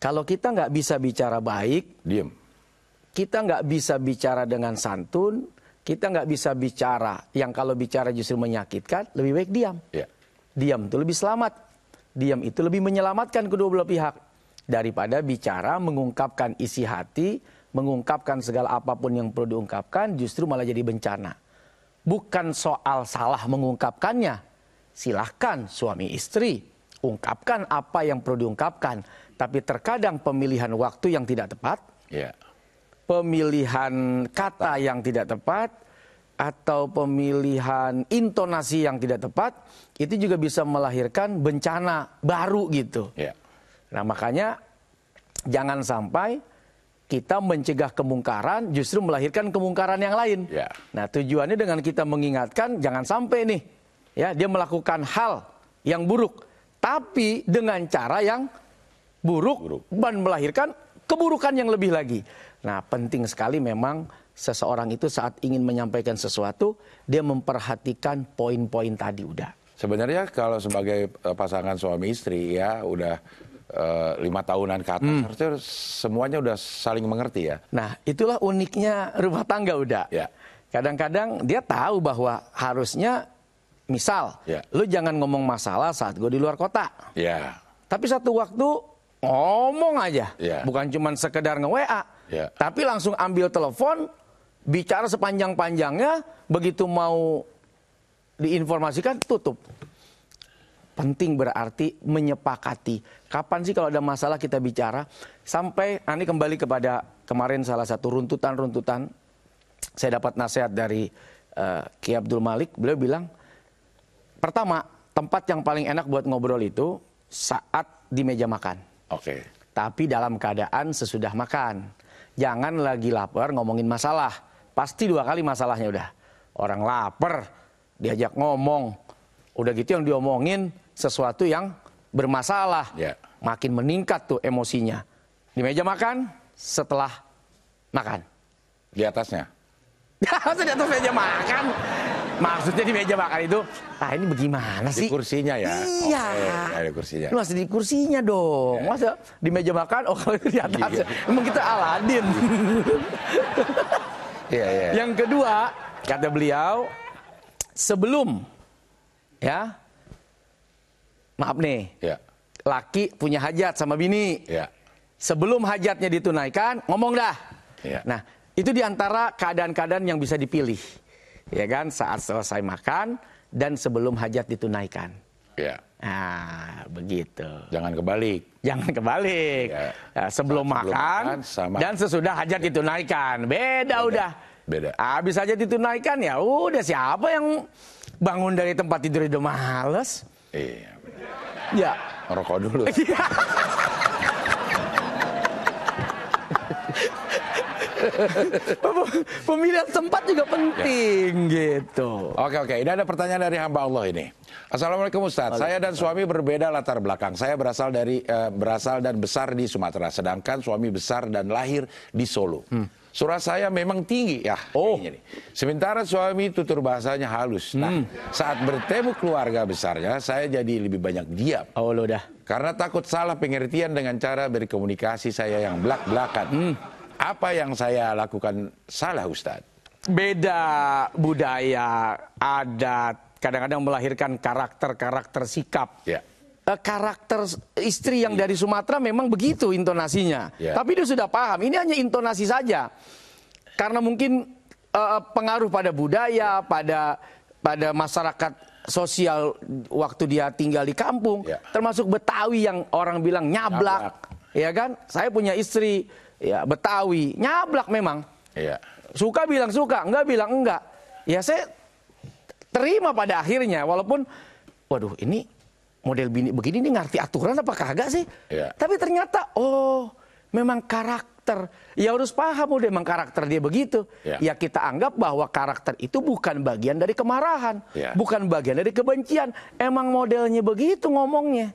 Kalau kita nggak bisa bicara baik, Diem. kita nggak bisa bicara dengan santun, kita nggak bisa bicara yang kalau bicara justru menyakitkan, lebih baik diam. Ya. Diam itu lebih selamat. Diam itu lebih menyelamatkan kedua belah pihak. Daripada bicara, mengungkapkan isi hati, mengungkapkan segala apapun yang perlu diungkapkan, justru malah jadi bencana. Bukan soal salah mengungkapkannya. Silahkan suami istri, ungkapkan apa yang perlu diungkapkan. Tapi terkadang pemilihan waktu yang tidak tepat, Ya. pemilihan kata yang tidak tepat, atau pemilihan intonasi yang tidak tepat, itu juga bisa melahirkan bencana baru gitu. Ya. Nah makanya jangan sampai kita mencegah kemungkaran justru melahirkan kemungkaran yang lain. Ya. Nah tujuannya dengan kita mengingatkan jangan sampai nih ya dia melakukan hal yang buruk, tapi dengan cara yang buruk dan melahirkan keburukan yang lebih lagi. Nah penting sekali memang seseorang itu saat ingin menyampaikan sesuatu dia memperhatikan poin-poin tadi udah. Sebenarnya kalau sebagai pasangan suami istri ya udah 5 tahunan ke atas harusnya semuanya udah saling mengerti ya. Nah itulah uniknya rumah tangga udah. Ya. Kadang-kadang dia tahu bahwa harusnya misal Ya. lu jangan ngomong masalah saat gue di luar kota. Ya. Tapi satu waktu ngomong aja. Ya. Bukan cuma sekedar nge-WA. Ya. Tapi langsung ambil telepon, bicara sepanjang-panjangnya, begitu mau diinformasikan, tutup. Penting berarti menyepakati. Kapan sih kalau ada masalah kita bicara? Sampai, ini kembali kepada kemarin salah satu runtutan-runtutan. Saya dapat nasihat dari Ki Abdul Malik. Beliau bilang, pertama, tempat yang paling enak buat ngobrol itu saat di meja makan. Oke. Tapi dalam keadaan sesudah makan. Jangan lagi lapar ngomongin masalah. Pasti 2 kali masalahnya udah. Orang lapar, diajak ngomong. Udah gitu yang diomongin sesuatu yang bermasalah. Ya. Makin meningkat tuh emosinya. Di meja makan, setelah makan. Di atasnya. Masa di atas meja makan? Maksudnya di meja makan itu, ini bagaimana sih? Di kursinya ya. Iya. Oke, di kursinya. Lu masih di kursinya dong. Ya. Masa di meja makan, kalau di atas. Iya. Emang kita Aladin. Iya, iya. Yang kedua, kata beliau, sebelum, ya, maaf nih, Ya. laki punya hajat sama bini. Ya. Sebelum hajatnya ditunaikan, ngomong dah. Ya. Nah, itu diantara keadaan-keadaan yang bisa dipilih. Ya kan, saat selesai makan dan sebelum hajat ditunaikan. Ya. Nah, begitu. Jangan kebalik. Jangan kebalik. Ya. Nah, sebelum makan sama. dan sesudah hajat ditunaikan. Beda udah. Beda. Habis hajat ditunaikan ya udah, siapa yang bangun dari tempat tidur udah males? Iya. Ya. Ngerokok dulu. Pemilihan tempat juga penting gitu. Oke, ini ada pertanyaan dari hamba Allah ini. Assalamualaikum Ustaz. Saya dan suami berbeda latar belakang. Saya berasal dan besar di Sumatera, sedangkan suami besar dan lahir di Solo. Suara saya memang tinggi ya. Kayaknya nih. Sementara suami tutur bahasanya halus. Nah, saat bertemu keluarga besarnya, saya jadi lebih banyak diam. Oh lo dah. Karena takut salah pengertian dengan cara berkomunikasi saya yang belak-belakan. Apa yang saya lakukan salah, Ustadz? Beda budaya, adat, kadang-kadang melahirkan karakter-karakter sikap. Ya. Karakter istri yang dari Sumatera memang begitu intonasinya. Ya. Tapi dia sudah paham, ini hanya intonasi saja. Karena mungkin pengaruh pada budaya, pada masyarakat sosial waktu dia tinggal di kampung. Ya. Termasuk Betawi yang orang bilang nyablak. Ya kan? Saya punya istri ya Betawi, nyablak memang. Iya. Suka bilang suka, enggak bilang enggak. Ya saya terima pada akhirnya, walaupun waduh ini model bini begini ini ngerti aturan apa kagak sih? Iya. Tapi ternyata oh memang karakter. Ya harus paham udah emang karakter dia begitu. Iya. Ya kita anggap bahwa karakter itu bukan bagian dari kemarahan, Iya. bukan bagian dari kebencian. Emang modelnya begitu ngomongnya.